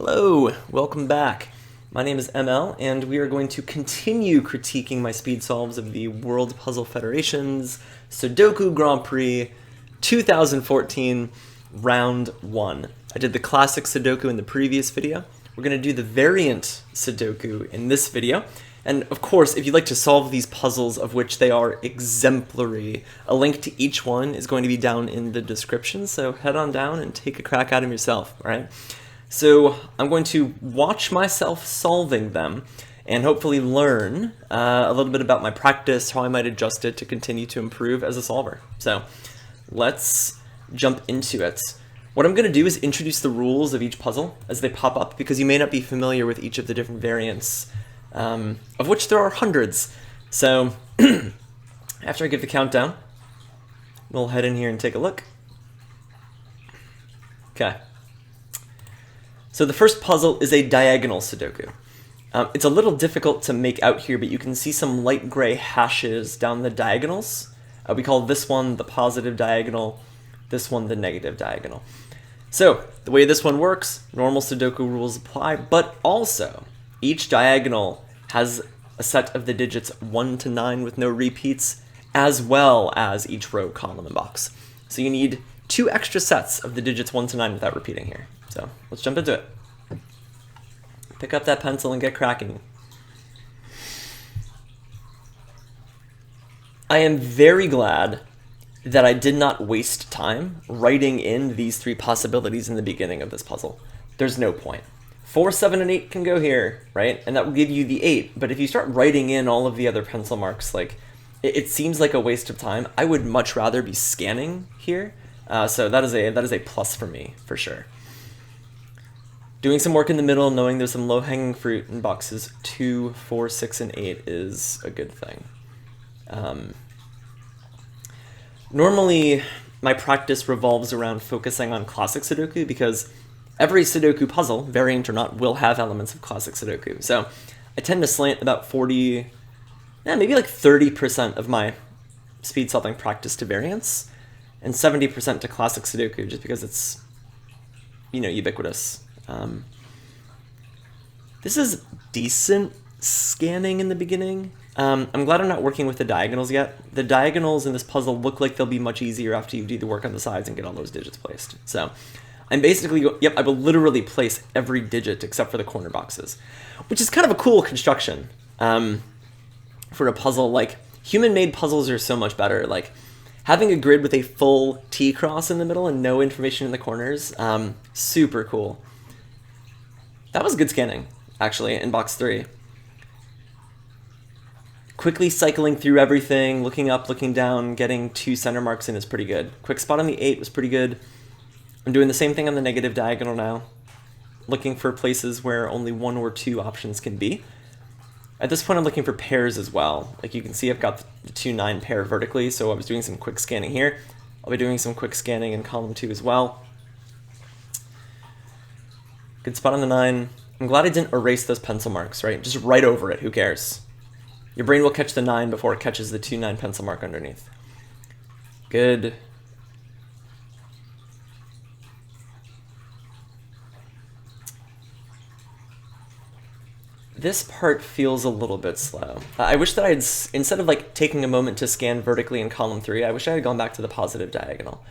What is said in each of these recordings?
Hello, welcome back. My name is ML, and we are going to continue critiquing my speed solves of the World Puzzle Federation's Sudoku Grand Prix 2014 Round 1. I did the classic Sudoku in the previous video. We're going to do the variant Sudoku in this video. And of course, if you'd like to solve these puzzles, of which they are exemplary, a link to each one is going to be down in the description, so head on down and take a crack at them yourself, all right? So I'm going to watch myself solving them and hopefully learn a little bit about my practice, how I might adjust it to continue to improve as a solver. So let's jump into it. What I'm going to do is introduce the rules of each puzzle as they pop up, because you may not be familiar with each of the different variants, of which there are hundreds. So after I give the countdown, we'll head in here and take a look. Okay. So the first puzzle is a diagonal Sudoku. It's a little difficult to make out here, but you can see some light gray hashes down the diagonals. We call this one the positive diagonal, this one the negative diagonal. So the way this one works, normal Sudoku rules apply, but also each diagonal has a set of the digits 1 to 9 with no repeats, as well as each row, column, and box. So you need 2 extra sets of the digits 1 to 9 without repeating here. So let's jump into it. Pick up that pencil and get cracking. I am very glad that I did not waste time writing in these 3 possibilities in the beginning of this puzzle. There's no point. 4, 7, and 8 can go here, right? And that will give you the 8. But if you start writing in all of the other pencil marks, like it seems like a waste of time. I would much rather be scanning here. So that is a plus for me, for sure. Doing some work in the middle, knowing there's some low-hanging fruit in boxes 2, 4, 6, and 8 is a good thing. Normally, my practice revolves around focusing on classic Sudoku, because every Sudoku puzzle, variant or not, will have elements of classic Sudoku. So I tend to slant about 40, maybe like 30% of my speed solving practice to variants, and 70% to classic Sudoku, just because it's, ubiquitous. This is decent scanning in the beginning. I'm glad I'm not working with the diagonals yet. The diagonals in this puzzle look like they'll be much easier after you do the work on the sides and get all those digits placed. So I'm basically, I will literally place every digit except for the corner boxes, which is kind of a cool construction for a puzzle. Like, human-made puzzles are so much better. Like, having a grid with a full T-cross in the middle and no information in the corners, super cool. That was good scanning, actually, in box 3. Quickly cycling through everything, looking up, looking down, getting 2 center marks in is pretty good. Quick spot on the 8 was pretty good. I'm doing the same thing on the negative diagonal now, looking for places where only 1 or 2 options can be. At this point, I'm looking for pairs as well. Like, you can see I've got the 2, 9 pair vertically, so I was doing some quick scanning here. I'll be doing some quick scanning in column 2 as well. Good spot on the 9. I'm glad I didn't erase those pencil marks, right? Just write over it, who cares? Your brain will catch the 9 before it catches the 2, 9 pencil mark underneath. Good. This part feels a little bit slow. I wish that instead of like taking a moment to scan vertically in column 3, I wish I had gone back to the positive diagonal.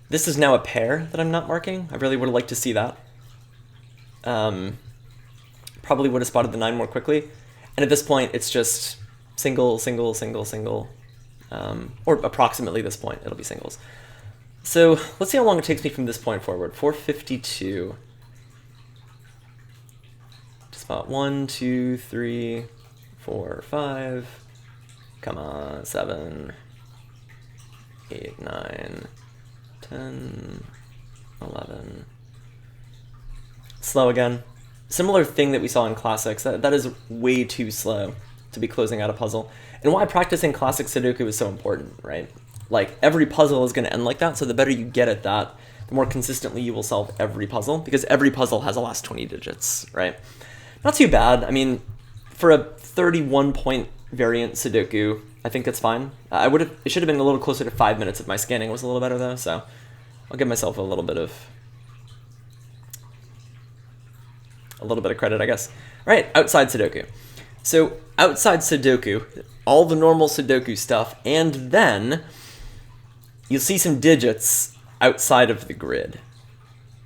This is now a pair that I'm not marking. I really would have liked to see that. Probably would have spotted the 9 more quickly. And at this point, it's just single, single, single, single, or approximately this point, it'll be singles. So let's see how long it takes me from this point forward. 452. Spot 1, 2, 3, 4, 5. Come on, 7, 8, 9, 10, 11. Slow again. Similar thing that we saw in classics. That is way too slow to be closing out a puzzle. And why practicing classic Sudoku is so important, right? Like, every puzzle is going to end like that, so the better you get at that, the more consistently you will solve every puzzle, because every puzzle has a last 20 digits, right? Not too bad. I mean, for a 31-point variant Sudoku, I think it's fine. It should have been a little closer to 5 minutes if my scanning was a little better though, so I'll give myself a little bit of a little bit of credit, I guess. All right, outside Sudoku. So outside Sudoku, all the normal Sudoku stuff, and then you'll see some digits outside of the grid.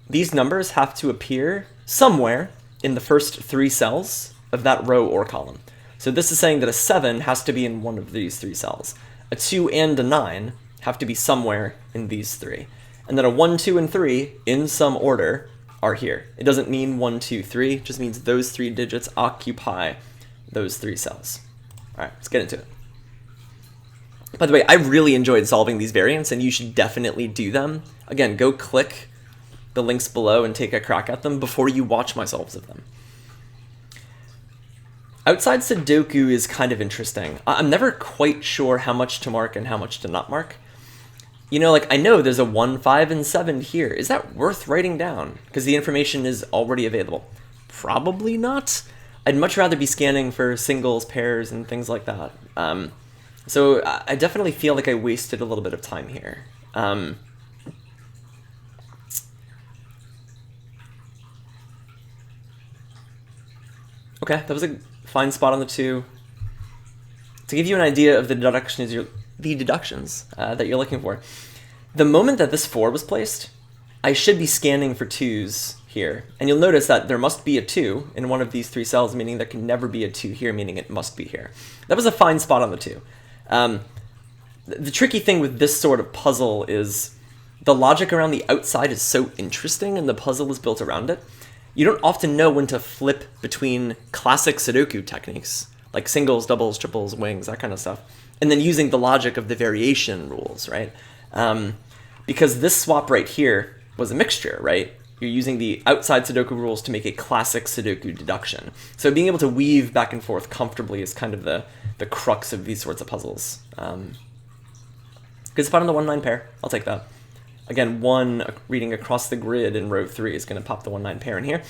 These numbers have to appear somewhere in the first 3 cells of that row or column. So this is saying that a 7 has to be in one of these 3 cells. A 2 and a 9 have to be somewhere in these 3. And then a 1, 2, and 3, in some order, are here. It doesn't mean 1, 2, 3, it just means those 3 digits occupy those 3 cells. All right, let's get into it. By the way, I really enjoyed solving these variants, and you should definitely do them. Again, go click the links below and take a crack at them before you watch my solves of them. Outside Sudoku is kind of interesting. I'm never quite sure how much to mark and how much to not mark. You know, like, I know there's a 1, 5, and 7 here. Is that worth writing down? Because the information is already available. Probably not. I'd much rather be scanning for singles, pairs, and things like that. So I definitely feel like I wasted a little bit of time here. Okay, that was a fine spot on the 2. To give you an idea of the deductions that you're looking for, the moment that this 4 was placed, I should be scanning for 2s here. And you'll notice that there must be a 2 in one of these 3 cells, meaning there can never be a 2 here, meaning it must be here. That was a fine spot on the 2. The tricky thing with this sort of puzzle is the logic around the outside is so interesting and the puzzle is built around it. You don't often know when to flip between classic Sudoku techniques, like singles, doubles, triples, wings, that kind of stuff, and then using the logic of the variation rules, right? Because this swap right here was a mixture, right? You're using the outside Sudoku rules to make a classic Sudoku deduction. So being able to weave back and forth comfortably is kind of the crux of these sorts of puzzles. Good spot on the 1-9 pair. I'll take that. Again, 1 reading across the grid in row 3 is going to pop the 1-9 pair in here.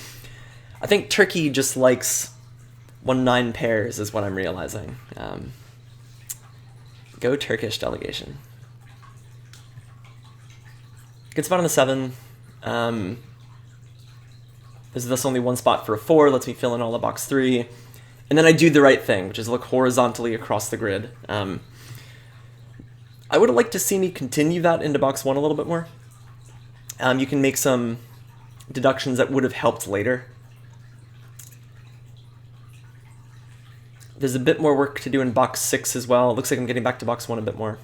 I think Turkey just likes 1-9 pairs is what I'm realizing. Go Turkish delegation. Good spot on the 7. There's thus only 1 spot for a 4, lets me fill in all of box 3. And then I do the right thing, which is look horizontally across the grid. I would have liked to see me continue that into box 1 a little bit more. You can make some deductions that would have helped later. There's a bit more work to do in box 6 as well. It looks like I'm getting back to box 1 a bit more.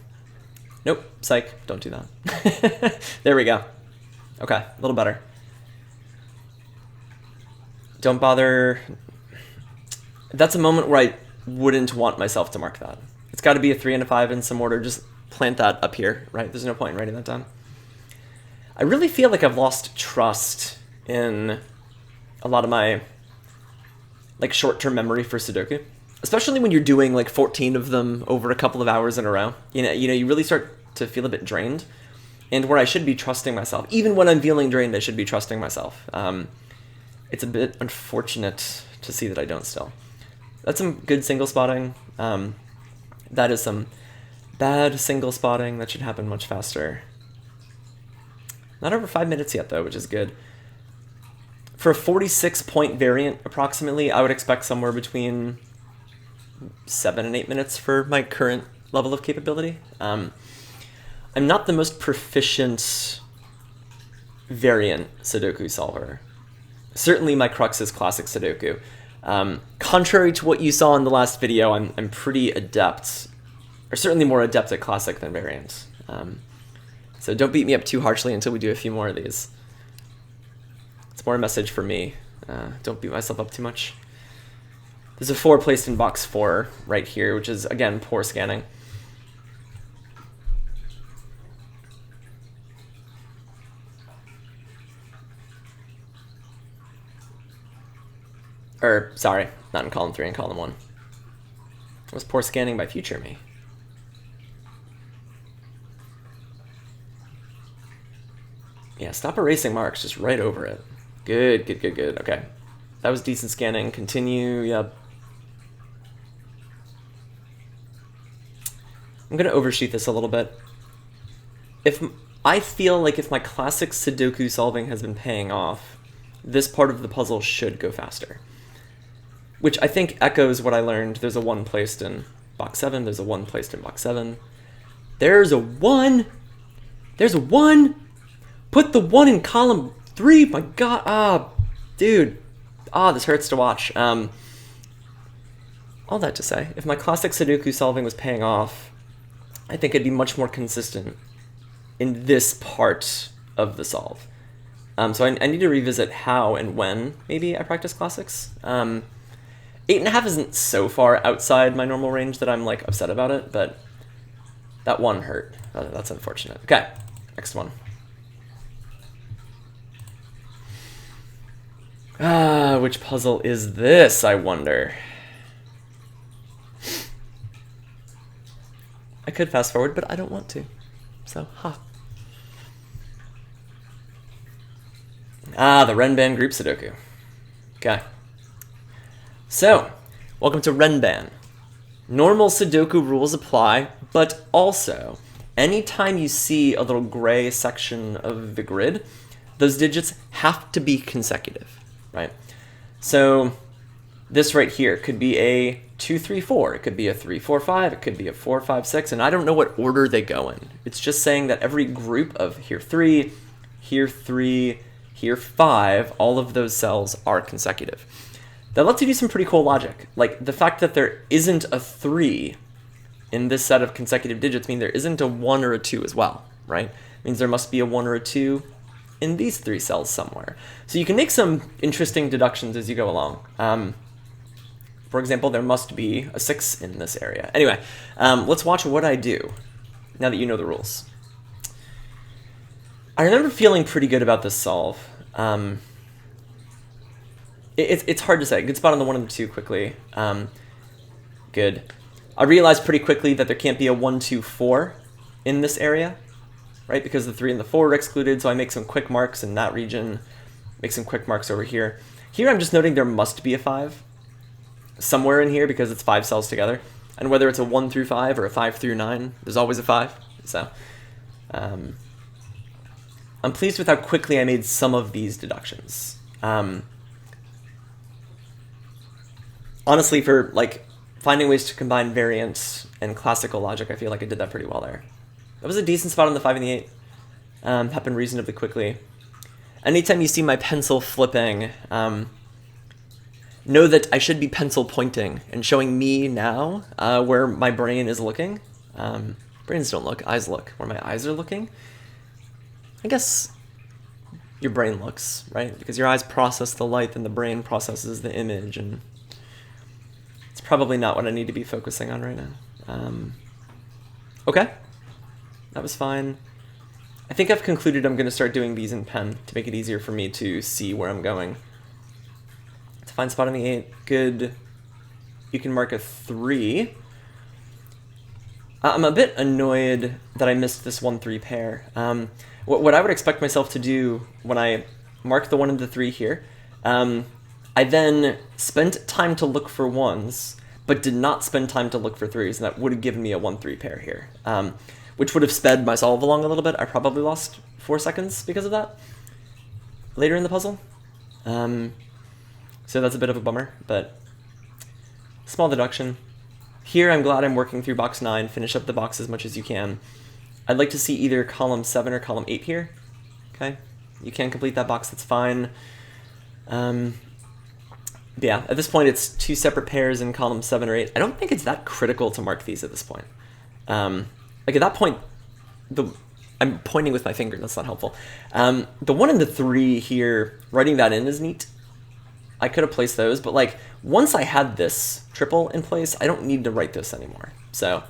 Nope, psych, don't do that. There we go. Okay, a little better. Don't bother. That's a moment where I wouldn't want myself to mark that. It's got to be a 3 and a 5 in some order. Just plant that up here, right? There's no point in writing that down. I really feel like I've lost trust in a lot of my like short-term memory for Sudoku, especially when you're doing like 14 of them over a couple of hours in a row. You know, you really start to feel a bit drained, and where I should be trusting myself. Even when I'm feeling drained, I should be trusting myself. It's a bit unfortunate to see that I don't still. That's some good single spotting. That is some bad single spotting. That should happen much faster. Not over 5 minutes yet, though, which is good. For a 46-point variant, approximately, I would expect somewhere between 7 and 8 minutes for my current level of capability. I'm not the most proficient variant Sudoku solver. Certainly my crux is classic Sudoku. Contrary to what you saw in the last video, I'm pretty adept, or certainly more adept at classic than variant. So don't beat me up too harshly until we do a few more of these. It's more a message for me. Don't beat myself up too much. There's a 4 placed in box 4 right here, which is, again, poor scanning. Or, sorry, not in column 3, in column 1. It was poor scanning by future me. Yeah, stop erasing marks, just right over it. Good, good, good, good. Okay. That was decent scanning. Continue, yep. I'm going to overshoot this a little bit. I feel like if my classic Sudoku solving has been paying off, this part of the puzzle should go faster. Which I think echoes what I learned. There's a 1 placed in box 7. There's a 1 placed in box 7. There's a 1! There's a 1! Put the 1 in column 3! My god! Ah, dude. Ah, this hurts to watch. All that to say, if my classic Sudoku solving was paying off, I think I'd be much more consistent in this part of the solve. So I need to revisit how and when maybe I practice classics. 8.5 isn't so far outside my normal range that I'm like upset about it, but that 1 hurt. That's unfortunate. Okay, next one. Which puzzle is this, I wonder? I could fast forward, but I don't want to. So, the Renban group Sudoku. Okay. So, welcome to Renban. Normal Sudoku rules apply, but also, anytime you see a little gray section of the grid, those digits have to be consecutive, right? So, this right here could be a 2, 3, 4. It could be a 3, 4, 5. It could be a 4, 5, 6. And I don't know what order they go in. It's just saying that every group of here 3, here 3, here 5, all of those cells are consecutive. That lets you do some pretty cool logic. Like the fact that there isn't a 3 in this set of consecutive digits means there isn't a 1 or a 2 as well, right? It means there must be a 1 or a 2 in these 3 cells somewhere. So you can make some interesting deductions as you go along. For example, there must be a 6 in this area. Anyway, let's watch what I do now that you know the rules. I remember feeling pretty good about this solve. It's hard to say. Good spot on the 1 and the 2 quickly. Good. I realized pretty quickly that there can't be a 1, 2, 4 in this area, right? Because the 3 and the 4 are excluded, so I make some quick marks in that region, make some quick marks over here. Here I'm just noting there must be a 5 somewhere in here because it's 5 cells together. And whether it's a 1 through 5 or a 5 through 9, there's always a 5. So I'm pleased with how quickly I made some of these deductions. Honestly, for like finding ways to combine variant and classical logic, I feel like I did that pretty well there. That was a decent spot on the 5 and the 8. Happened reasonably quickly. Anytime you see my pencil flipping, know that I should be pencil pointing and showing me now where my brain is looking. Brains don't look, eyes look. Where my eyes are looking. I guess your brain looks, right? Because your eyes process the light and the brain processes the image, and it's probably not what I need to be focusing on right now. Okay, that was fine. I think I've concluded I'm going to start doing these in pen to make it easier for me to see where I'm going. To find spot on the 8, good. You can mark a 3. I'm a bit annoyed that I missed this 1-3 pair. What I would expect myself to do when I mark the 1 and the 3 here, I then spent time to look for 1s, but did not spend time to look for 3s, and that would have given me a 1-3 pair here, which would have sped my solve along a little bit. I probably lost 4 seconds because of that later in the puzzle. So that's a bit of a bummer, but small deduction. Here I'm glad I'm working through box 9, finish up the box as much as you can. I'd like to see either column 7 or column 8 here. Okay, you can complete that box, that's fine. Yeah, at this point it's 2 separate pairs in column 7 or 8. I don't think it's that critical to mark these at this point. Like at that point, I'm pointing with my finger, that's not helpful. The 1 and the 3 here, writing that in is neat. I could have placed those, but like once I had this triple in place, I don't need to write this anymore. So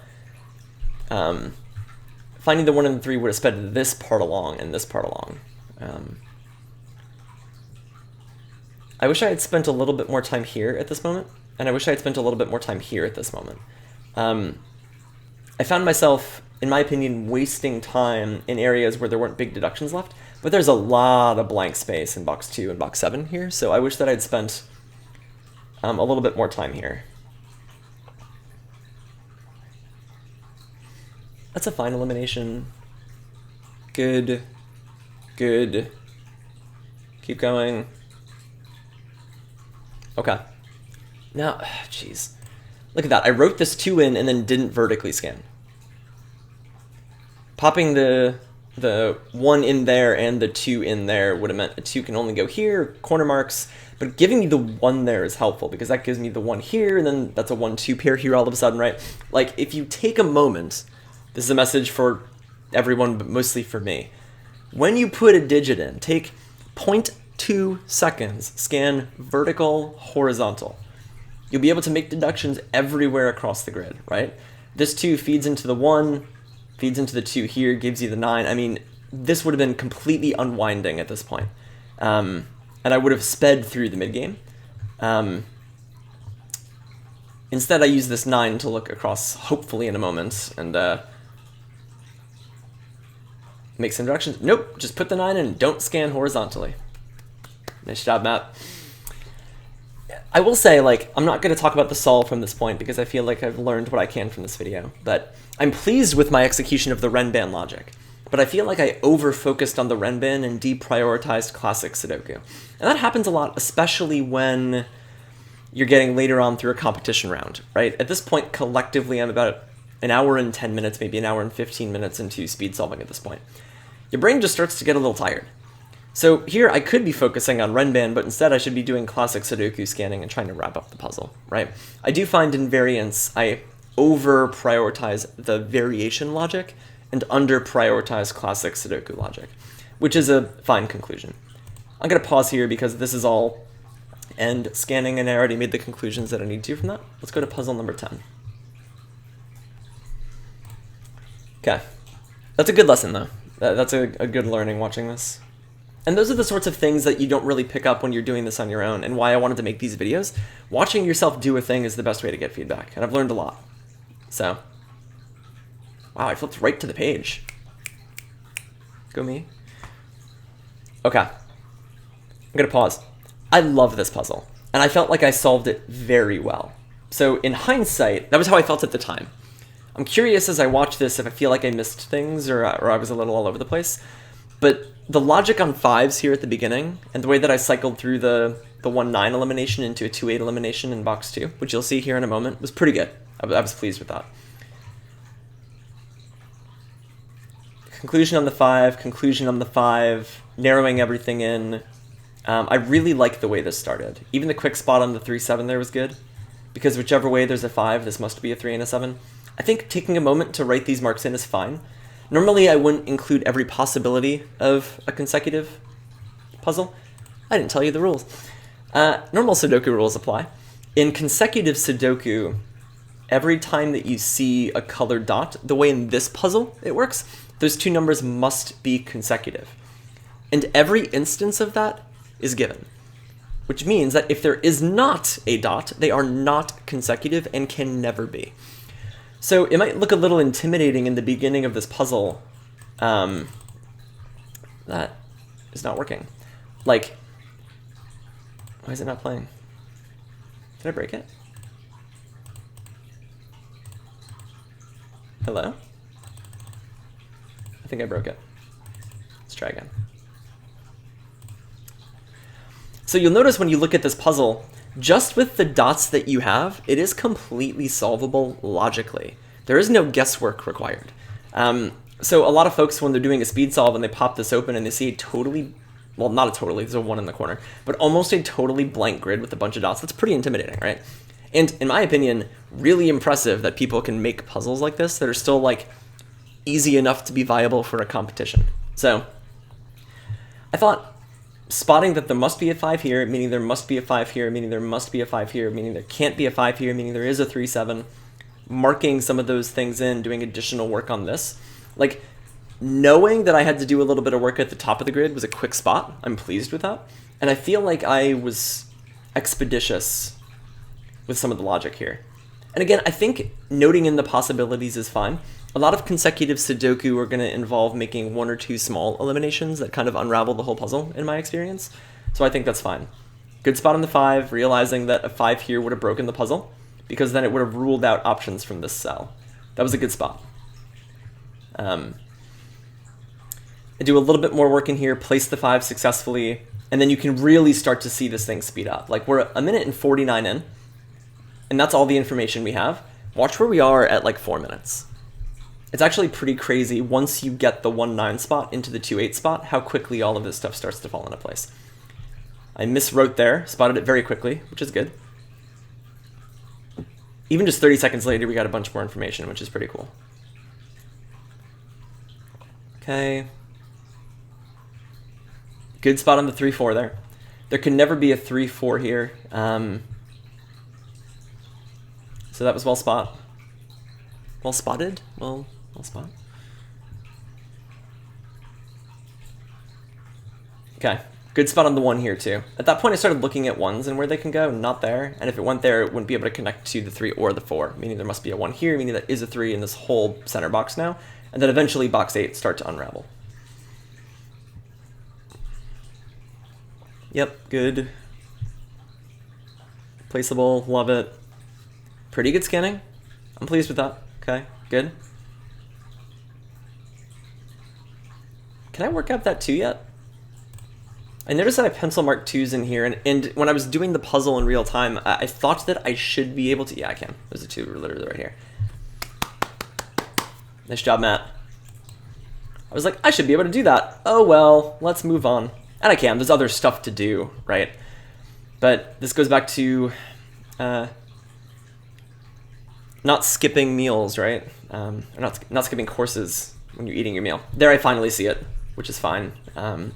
finding the 1 and the 3 would have sped this part along and this part along. I wish I had spent a little bit more time here at this moment, and I wish I had spent a little bit more time here at this moment. I found myself, in my opinion, wasting time in areas where there weren't big deductions left, but there's a lot of blank space in box 2 and box 7 here, so I wish that I'd spent a little bit more time here. That's a fine elimination. Good. Good. Keep going. Okay. Now, jeez. Look at that. I wrote this 2 in and then didn't vertically scan. Popping the 1 in there and the 2 in there would have meant a 2 can only go here, corner marks, but giving me the 1 there is helpful because that gives me the 1 here, and then that's a 1-2 pair here all of a sudden, right? Like, if you take a moment, this is a message for everyone, but mostly for me. When you put a digit in, take 0.2 seconds, scan vertical, horizontal. You'll be able to make deductions everywhere across the grid, right? This 2 feeds into the 1, feeds into the 2 here, gives you the 9. I mean, this would have been completely unwinding at this point. And I would have sped through the mid-game. Instead, I use this 9 to look across, hopefully in a moment, and make some directions. Nope, just put the 9 in, don't scan horizontally. Nice job, Matt. I will say, like, I'm not going to talk about the solve from this point because I feel like I've learned what I can from this video, but I'm pleased with my execution of the Renban logic. But I feel like I over-focused on the Renban and deprioritized classic Sudoku. And that happens a lot, especially when you're getting later on through a competition round, right? At this point, collectively, I'm about an hour and 10 minutes, maybe an hour and 15 minutes into speed solving at this point. Your brain just starts to get a little tired. So here I could be focusing on Renban, but instead I should be doing classic Sudoku scanning and trying to wrap up the puzzle, right? I do find in variance, I over-prioritize the variation logic and under-prioritize classic Sudoku logic, which is a fine conclusion. I'm going to pause here because this is all end scanning, and I already made the conclusions that I need to from that. Let's go to puzzle number 10. Okay. That's a good lesson, though. That's a good learning watching this. And those are the sorts of things that you don't really pick up when you're doing this on your own, and why I wanted to make these videos. Watching yourself do a thing is the best way to get feedback, and I've learned a lot. So, wow, I flipped right to the page. Go me. Okay. I'm going to pause. I love this puzzle, and I felt like I solved it very well. So in hindsight, that was how I felt at the time. I'm curious as I watch this if I feel like I missed things or I was a little all over the place. But the logic on 5s here at the beginning, and the way that I cycled through the 1-9 elimination into a 2-8 elimination in box 2, which you'll see here in a moment, was pretty good. I was pleased with that. Conclusion on the 5, conclusion on the 5, narrowing everything in. I really like the way this started. Even the quick spot on the 3-7 there was good, because whichever way there's a 5, this must be a 3 and a 7. I think taking a moment to write these marks in is fine. Normally, I wouldn't include every possibility of a consecutive puzzle. I didn't tell you the rules. Normal Sudoku rules apply. In consecutive Sudoku, every time that you see a colored dot, the way in this puzzle it works, those two numbers must be consecutive. And every instance of that is given, which means that if there is not a dot, they are not consecutive and can never be. So it might look a little intimidating in the beginning of this puzzle. That is not working. Like, why is it not playing? Did I break it? Hello? I think I broke it. Let's try again. So you'll notice when you look at this puzzle, just with the dots that you have, it is completely solvable logically. There is no guesswork required. So a lot of folks, when they're doing a speed solve and they pop this open and they see a totally, well, not a totally, there's a 1 in the corner, but almost a totally blank grid with a bunch of dots, that's pretty intimidating, right? And in my opinion, really impressive that people can make puzzles like this that are still like easy enough to be viable for a competition. So I thought, spotting that there must be a 5 here, meaning there must be a 5 here, meaning there must be a 5 here, meaning there can't be a 5 here, meaning there is a 3-7, marking some of those things in, doing additional work on this. Like, knowing that I had to do a little bit of work at the top of the grid was a quick spot. I'm pleased with that. And I feel like I was expeditious with some of the logic here. And again, I think noting in the possibilities is fine. A lot of consecutive Sudoku are going to involve making 1 or 2 small eliminations that kind of unravel the whole puzzle, in my experience. So I think that's fine. Good spot on the 5, realizing that a 5 here would have broken the puzzle, because then it would have ruled out options from this cell. That was a good spot. I do a little bit more work in here, place the 5 successfully, And then you can really start to see this thing speed up. Like we're 1:49 in, and that's all the information we have. Watch where we are at like 4 minutes. It's actually pretty crazy once you get the 1-9 spot into the 2-8 spot, how quickly all of this stuff starts to fall into place. I miswrote there, spotted it very quickly, which is good. Even just 30 seconds later, we got a bunch more information, which is pretty cool. Okay. Good spot on the 3-4 there. There can never be a 3-4 here. So that was well spotted. Well spot. Okay. Good spot on the 1 here too. At that point I started looking at 1s and where they can go, not there. And if it went there, it wouldn't be able to connect to the 3 or the 4, meaning there must be a 1 here, meaning that is a 3 in this whole center box now. And then eventually box 8 start to unravel. Yep, good. Placeable, love it. Pretty good scanning. I'm pleased with that. Okay, good. Can I work out that 2 yet? I noticed that I pencil marked 2s in here, and when I was doing the puzzle in real time, I thought that I should be able to... Yeah, I can. There's a 2 literally right here. Nice job, Matt. I was like, I should be able to do that. Oh well, let's move on. And I can. There's other stuff to do, right? But this goes back to not skipping meals, right? Or not skipping courses when you're eating your meal. There I finally see it, which is fine. I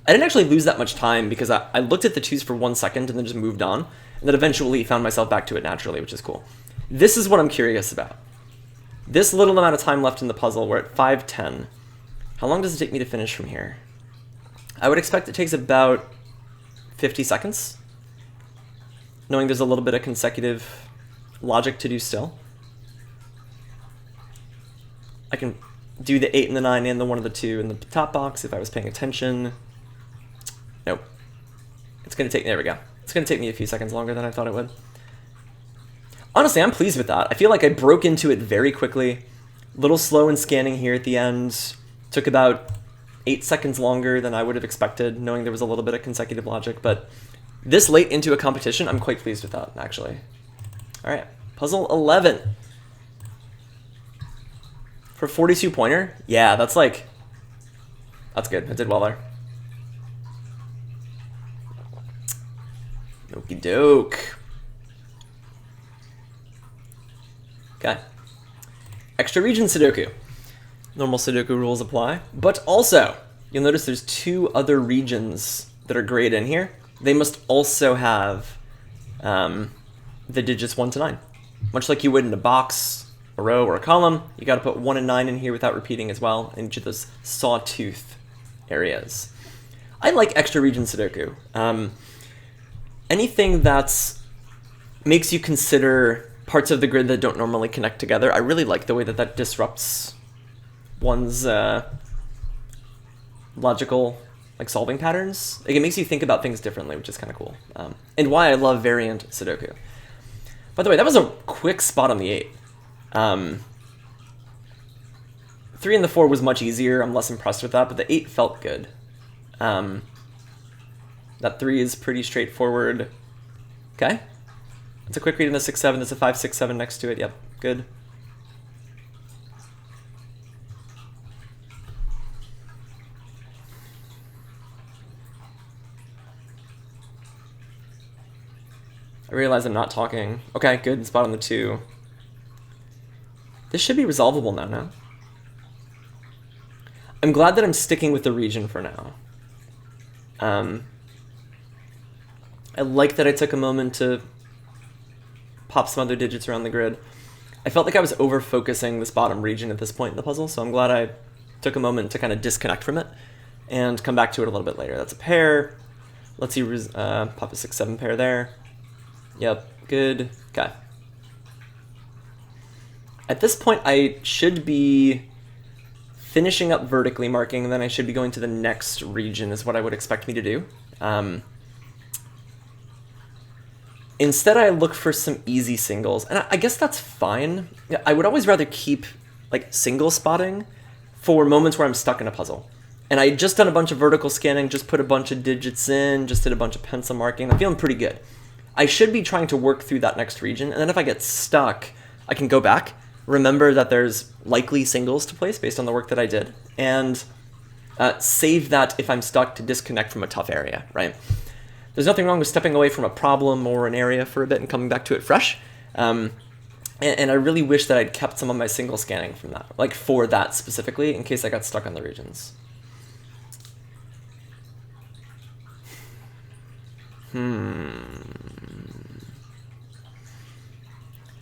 didn't actually lose that much time because I looked at the 2s for 1 second and then just moved on. And then eventually found myself back to it naturally, which is cool. This is what I'm curious about. This little amount of time left in the puzzle, we're at 5:10. How long does it take me to finish from here? I would expect it takes about 50 seconds, knowing there's a little bit of consecutive logic to do still. I can do the 8 and the 9 and the 1 and the 2 in the top box if I was paying attention. Nope. It's going to take, there we go. It's going to take me a few seconds longer than I thought it would. Honestly, I'm pleased with that. I feel like I broke into it very quickly. A little slow in scanning here at the end. Took about 8 seconds longer than I would have expected, knowing there was a little bit of consecutive logic. But this late into a competition, I'm quite pleased with that, actually. All right, puzzle 11. For 42 pointer, yeah, that's good. I did well there. Okie doke. Okay. Extra region Sudoku. Normal Sudoku rules apply. But also, you'll notice there's 2 other regions that are grayed in here. They must also have the digits 1 to 9. Much like you would in a box, a row, or a column, you got to put 1 and 9 in here without repeating as well in each of those sawtooth areas. I like extra region Sudoku. Anything that makes you consider parts of the grid that don't normally connect together, I really like the way that that disrupts one's logical solving patterns. Like, it makes you think about things differently, which is kind of cool. And why I love variant Sudoku. By the way, that was a quick spot on the 8. 3 and the 4 was much easier. I'm less impressed with that, but the 8 felt good. That 3 is pretty straightforward. Okay. It's a quick read in the 6-7. There's a 5-6-7 next to it. Yep, good. I realize I'm not talking. Okay, good. Spot on the 2. This should be resolvable now, no? I'm glad that I'm sticking with the region for now. I like that I took a moment to pop some other digits around the grid. I felt like I was over-focusing this bottom region at this point in the puzzle, so I'm glad I took a moment to kind of disconnect from it and come back to it a little bit later. That's a pair. Let's see, pop a 6-7 pair there. Yep, good. Okay. At this point, I should be finishing up vertically marking, and then I should be going to the next region is what I would expect me to do. Instead, I look for some easy singles, and I guess that's fine. I would always rather keep single spotting for moments where I'm stuck in a puzzle. And I just done a bunch of vertical scanning, just put a bunch of digits in, just did a bunch of pencil marking. I'm feeling pretty good. I should be trying to work through that next region, and then if I get stuck, I can go back, remember that there's likely singles to place based on the work that I did, and save that if I'm stuck to disconnect from a tough area, right? There's nothing wrong with stepping away from a problem or an area for a bit and coming back to it fresh. And I really wish that I'd kept some of my single scanning from that, like for that specifically, in case I got stuck on the regions.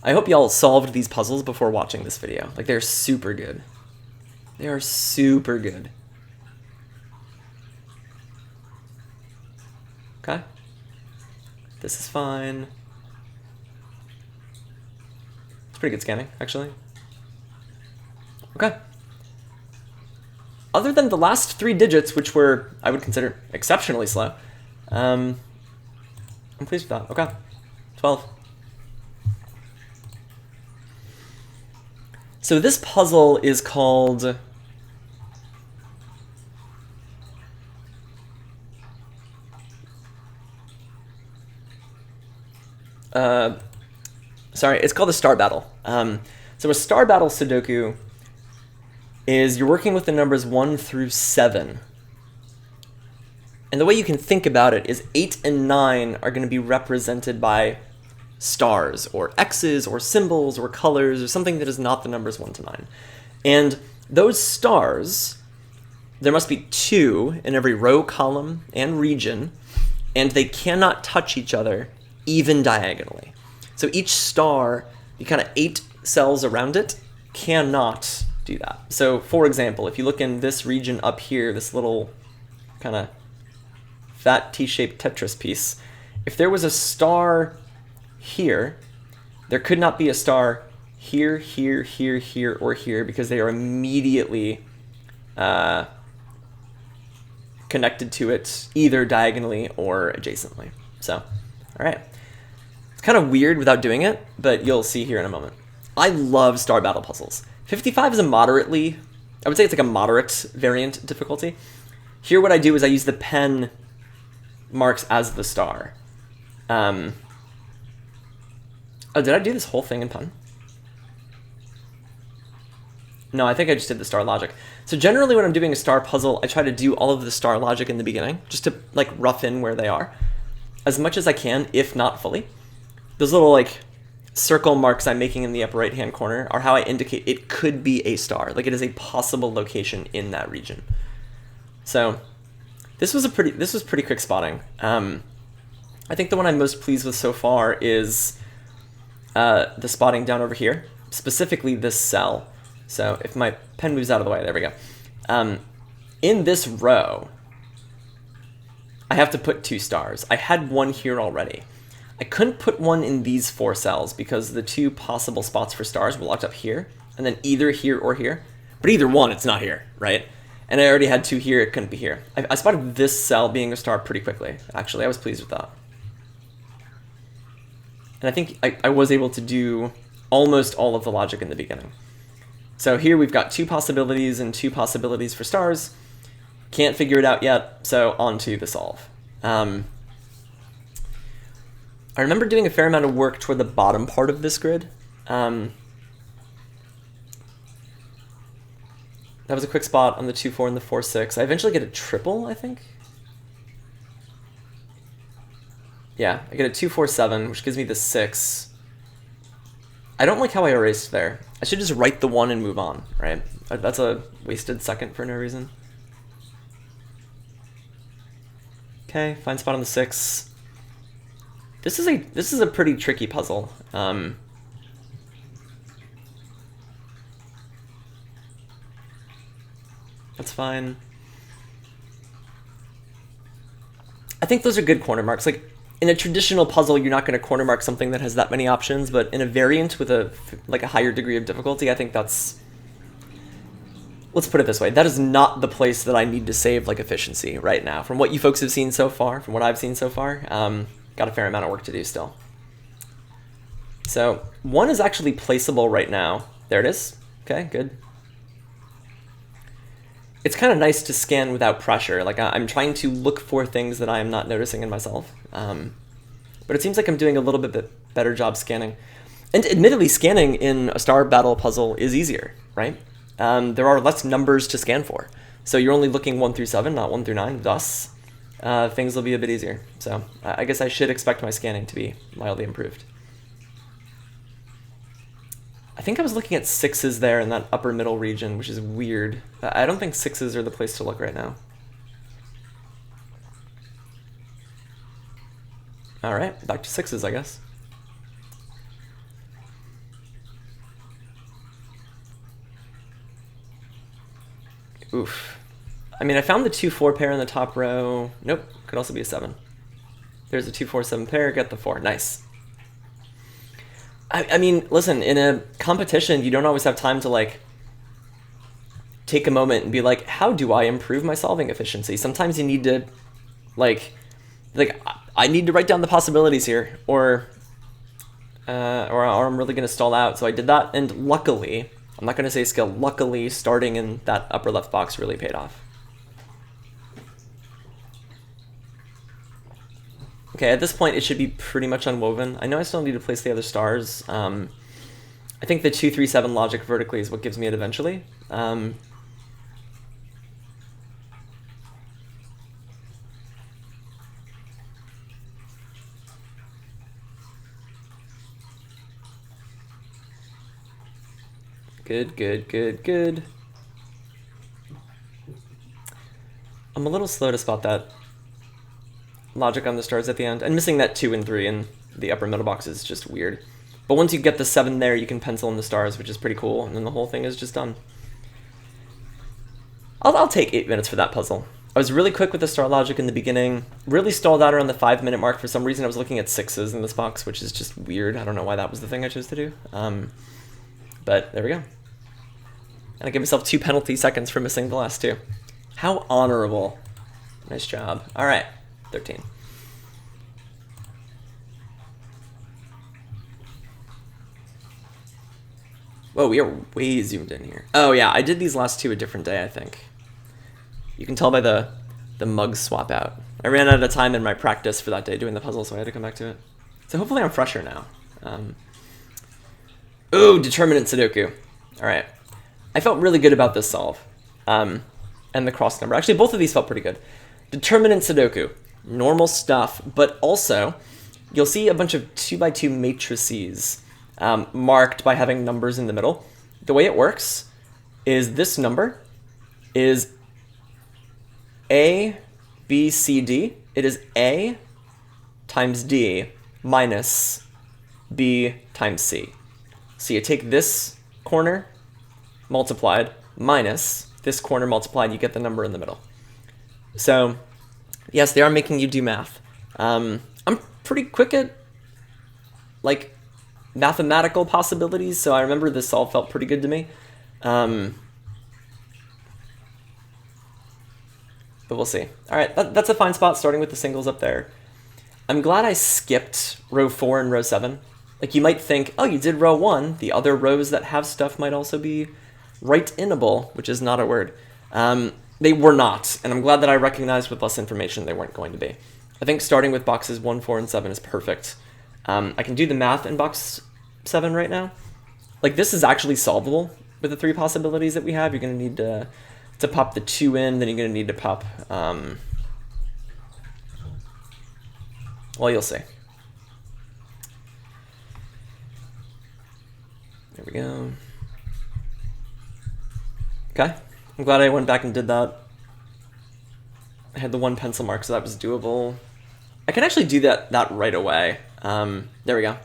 I hope y'all solved these puzzles before watching this video. Like, they're super good. They are super good. Okay. This is fine. It's pretty good scanning, actually. Okay. Other than the last 3 digits, which were, I would consider, exceptionally slow, I'm pleased with that. Okay. 12. So this puzzle is called it's called a star battle. So a star battle Sudoku is you're working with the numbers 1 through 7. And the way you can think about it is 8 and 9 are going to be represented by stars, or X's, or symbols, or colors, or something that is not the numbers 1 to 9. And those stars, there must be 2 in every row, column, and region, and they cannot touch each other even diagonally. So each star, the kind of 8 cells around it, cannot do that. So for example, if you look in this region up here, this little kind of fat T-shaped Tetris piece, if there was a star here, there could not be a star here, here, here, here, or here, because they are immediately connected to it either diagonally or adjacently. So, all right. It's kind of weird without doing it, but you'll see here in a moment. I love star battle puzzles. 55 is a moderately, I would say it's like a moderate variant difficulty. Here what I do is I use the pen marks as the star. Oh, did I do this whole thing in pen? No, I think I just did the star logic. So generally when I'm doing a star puzzle, I try to do all of the star logic in the beginning, just to like rough in where they are, as much as I can, if not fully. Those little like circle marks I'm making in the upper right hand corner are how I indicate it could be a star, like it is a possible location in that region. So this was pretty quick spotting. I think the one I'm most pleased with so far is the spotting down over here, specifically this cell. So if my pen moves out of the way, there we go. In this row, I have to put 2 stars. I had one here already. I couldn't put one in these 4 cells because the 2 possible spots for stars were locked up here, and then either here or here. But either one, it's not here, right? And I already had 2 here, it couldn't be here. I spotted this cell being a star pretty quickly, actually. I was pleased with that. And I think I was able to do almost all of the logic in the beginning. So here we've got 2 possibilities and 2 possibilities for stars. Can't figure it out yet, so on to the solve. I remember doing a fair amount of work toward the bottom part of this grid. That was a quick spot on the 2-4 and the 4-6. I eventually get a triple, I think. Yeah, I get a 2-4-7, which gives me the 6. I don't like how I erased there. I should just write the 1 and move on, right? That's a wasted second for no reason. Okay, fine spot on the 6. This is a pretty tricky puzzle. That's fine. I think those are good corner marks. Like, in a traditional puzzle, you're not going to corner mark something that has that many options, but in a variant with a higher degree of difficulty, I think that's... Let's put it this way. That is not the place that I need to save like efficiency right now. From what you folks have seen so far, from what I've seen so far, got a fair amount of work to do still. So 1 is actually placeable right now. There it is. Okay, good. it's kind of nice to scan without pressure. Like I'm trying to look for things that I am not noticing in myself. But it seems like I'm doing a little bit better job scanning. And admittedly, scanning in a star battle puzzle is easier, right? There are less numbers to scan for. So you're only looking 1 through 7, not 1 through 9. Thus, things will be a bit easier. So I guess I should expect my scanning to be mildly improved. I think I was looking at 6s there in that upper middle region, which is weird. I don't think 6s are the place to look right now. All right, back to 6s, I guess. Oof. I mean, I found the 2-4 pair in the top row. Nope, could also be a 7. There's a 2-4-7 pair, get the 4. Nice. I mean, listen, in a competition, you don't always have time to, like, take a moment and be like, how do I improve my solving efficiency? Sometimes you need to, like I need to write down the possibilities here, or I'm really going to stall out. So I did that, and luckily, I'm not going to say skill, luckily starting in that upper left box really paid off. Okay, at this point it should be pretty much unwoven. I know I still need to place the other stars. I think the 2-3-7 logic vertically is what gives me it eventually. Good, good, good, good. I'm a little slow to spot that logic on the stars at the end, and missing that 2 and 3 in the upper middle box is just weird. But once you get the 7 there, you can pencil in the stars, which is pretty cool, and then the whole thing is just done. I'll take 8 minutes for that puzzle. I was really quick with the star logic in the beginning, really stalled out around the 5-minute mark. For some reason I was looking at 6s in this box, which is just weird. I don't know why that was the thing I chose to do. But there we go. And I give myself 2 penalty seconds for missing the last 2. How honorable. Nice job. All right, 13. Whoa, we are way zoomed in here. Oh yeah, I did these last 2 a different day, I think. You can tell by the mug swap out. I ran out of time in my practice for that day doing the puzzle, so I had to come back to it. So hopefully I'm fresher now. Ooh, determinant Sudoku. All right. I felt really good about this solve. And the cross number. Actually, both of these felt pretty good. Determinant Sudoku. Normal stuff, but also you'll see a bunch of 2x2 matrices marked by having numbers in the middle. The way it works is this number is A, B, C, D. It is A times D minus B times C. So you take this corner multiplied minus this corner multiplied, you get the number in the middle. So yes, they are making you do math. I'm pretty quick at like mathematical possibilities, so I remember this solve felt pretty good to me. But we'll see. All right, that's a fine spot, starting with the singles up there. I'm glad I skipped row 4 and row 7. Like, you might think, oh, you did row 1. The other rows that have stuff might also be right-inable, which is not a word. They were not, and I'm glad that I recognized with less information they weren't going to be. I think starting with boxes 1, 4, and 7 is perfect. I can do the math in box 7 right now. Like, this is actually solvable with the 3 possibilities that we have. You're going to need to pop the 2 in, then you're going to need to pop... well, you'll see. There we go. Okay, I'm glad I went back and did that. I had the 1 pencil mark, so that was doable. I can actually do that right away. There we go.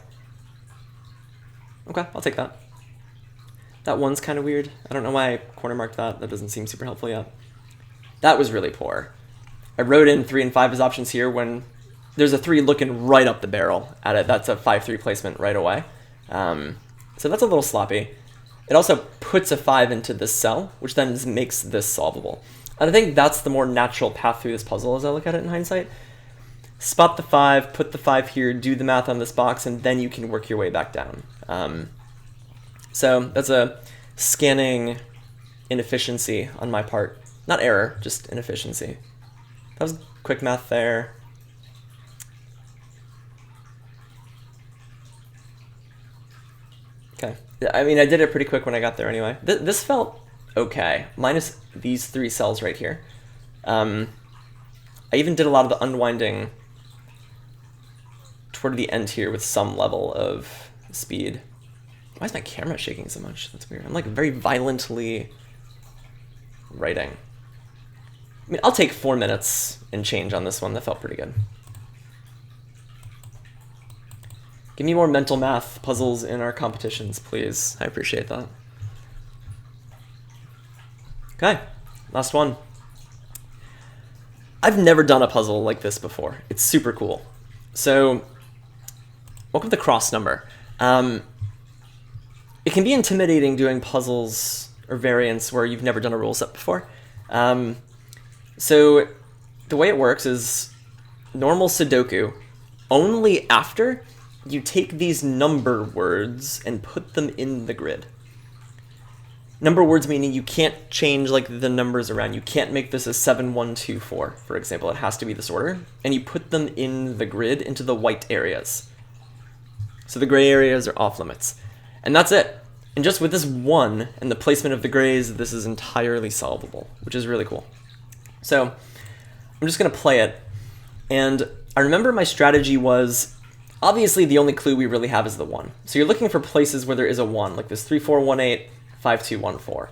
Okay, I'll take that. That 1's kind of weird. I don't know why I corner marked that. That doesn't seem super helpful yet. That was really poor. I wrote in 3 and 5 as options here when there's a 3 looking right up the barrel at it. That's a 5-3 placement right away. So that's a little sloppy. It also puts a 5 into this cell, which then makes this solvable. And I think that's the more natural path through this puzzle as I look at it in hindsight. Spot the 5, put the 5 here, do the math on this box, and then you can work your way back down. So that's a scanning inefficiency on my part. Not error, just inefficiency. That was quick math there. Okay. I mean, I did it pretty quick when I got there anyway. This felt okay, minus these 3 cells right here. I even did a lot of the unwinding toward the end here with some level of speed. Why is my camera shaking so much? That's weird. I'm like very violently writing. I mean, I'll take 4 minutes and change on this one. That felt pretty good. Give me more mental math puzzles in our competitions, please. I appreciate that. Okay, last one. I've never done a puzzle like this before. It's super cool. So, welcome to cross number. It can be intimidating doing puzzles or variants where you've never done a rule set before. So the way it works is normal Sudoku, only after you take these number words and put them in the grid. Number words meaning you can't change like the numbers around. You can't make this a 7, 1, 2, 4, for example. It has to be this order. And you put them in the grid into the white areas. So the gray areas are off limits. And that's it. And just with this one and the placement of the grays, this is entirely solvable, which is really cool. So I'm just going to play it. And I remember my strategy was, obviously the only clue we really have is the 1. So you're looking for places where there is a 1, like this 3, 4, 1, 8, 5, 2, 1, 4.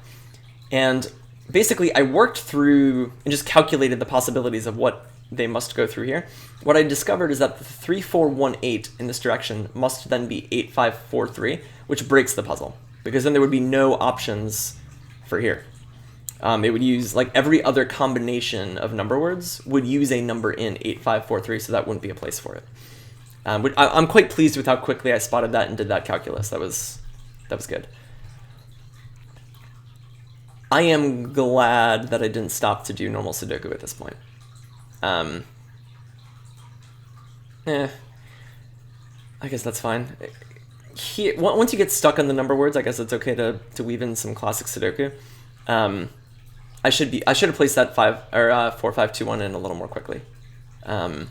And basically I worked through and just calculated the possibilities of what they must go through here. What I discovered is that the 3, 4, 1, 8 in this direction must then be 8, 5, 4, 3, which breaks the puzzle, because then there would be no options for here. It would use, like every other combination of number words would use a number in 8, 5, 4, 3, so that wouldn't be a place for it. I'm quite pleased with how quickly I spotted that and did that calculus. That was good. I am glad that I didn't stop to do normal Sudoku at this point. I guess that's fine. Here, once you get stuck on the number words, I guess it's okay to weave in some classic Sudoku. I should have placed that 4, 5, 2, 1 in a little more quickly. I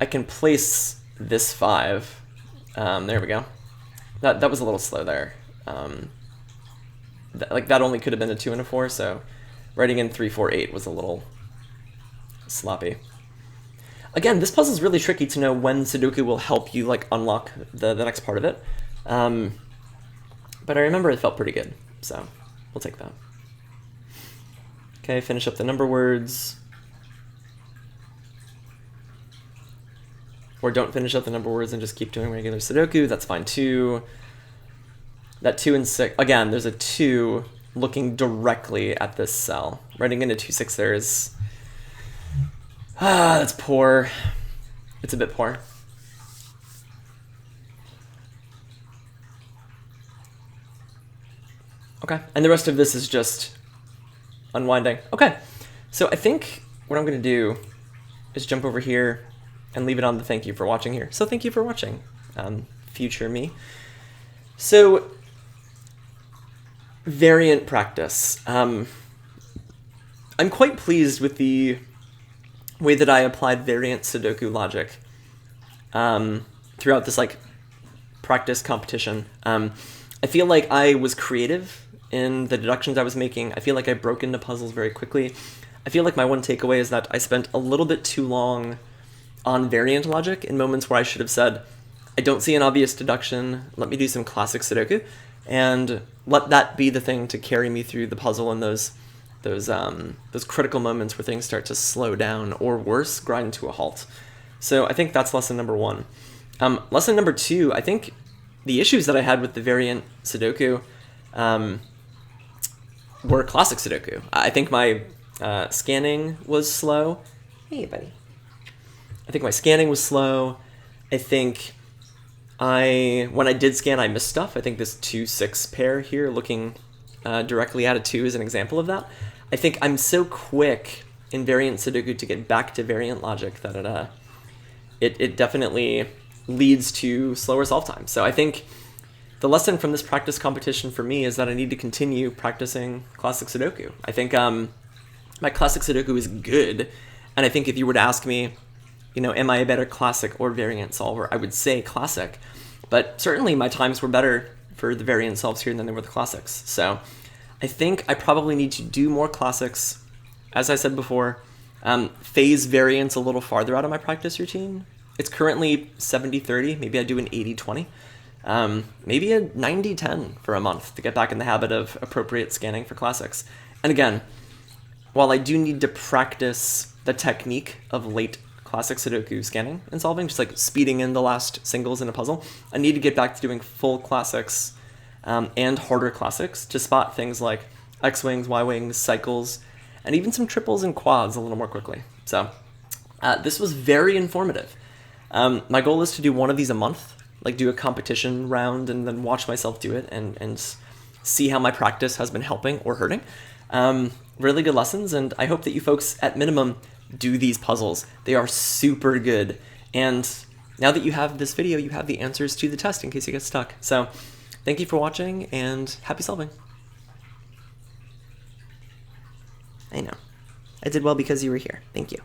can place this 5. There we go. That was a little slow there. That only could have been a 2 and a 4, so writing in 3, 4, 8 was a little sloppy. Again, this puzzle is really tricky to know when Sudoku will help you like unlock the next part of it. But I remember it felt pretty good, so we'll take that. Okay, finish up the number words. Or don't finish up the number words and just keep doing regular Sudoku, that's fine too. That 2 and 6, again, there's a 2 looking directly at this cell. Writing into 2, 6 there is, that's poor. It's a bit poor. Okay, and the rest of this is just unwinding. Okay, so I think what I'm gonna do is jump over here and leave it on the thank you for watching here. So thank you for watching, future me. So, variant practice. I'm quite pleased with the way that I applied variant Sudoku logic throughout this like practice competition. I feel like I was creative in the deductions I was making. I feel like I broke into puzzles very quickly. I feel like my one takeaway is that I spent a little bit too long on variant logic in moments where I should have said, I don't see an obvious deduction, let me do some classic Sudoku, and let that be the thing to carry me through the puzzle in those critical moments where things start to slow down, or worse, grind to a halt. So I think that's lesson number 1. Lesson number 2, I think the issues that I had with the variant Sudoku were classic Sudoku. I think my scanning was slow. Hey, buddy. I think my scanning was slow. I think when I did scan, I missed stuff. I think this 2-6 pair here looking directly at a 2 is an example of that. I think I'm so quick in variant Sudoku to get back to variant logic that it definitely leads to slower solve time. So I think the lesson from this practice competition for me is that I need to continue practicing classic Sudoku. I think my classic Sudoku is good, and I think if you were to ask me, am I a better classic or variant solver, I would say classic. But certainly my times were better for the variant solves here than they were the classics. So I think I probably need to do more classics. As I said before, phase variants a little farther out of my practice routine. It's currently 70-30, maybe I do an 80-20. Maybe a 90-10 for a month to get back in the habit of appropriate scanning for classics. And again, while I do need to practice the technique of late classic Sudoku scanning and solving, just like speeding in the last singles in a puzzle, I need to get back to doing full classics and harder classics to spot things like X-wings, Y-wings, cycles, and even some triples and quads a little more quickly. So this was very informative. My goal is to do one of these a month, like do a competition round and then watch myself do it and see how my practice has been helping or hurting. Really good lessons, and I hope that you folks at minimum do these puzzles. They are super good, and now that you have this video, you have the answers to the test in case you get stuck. So thank you for watching, and happy solving. I know. I did well because you were here. Thank you.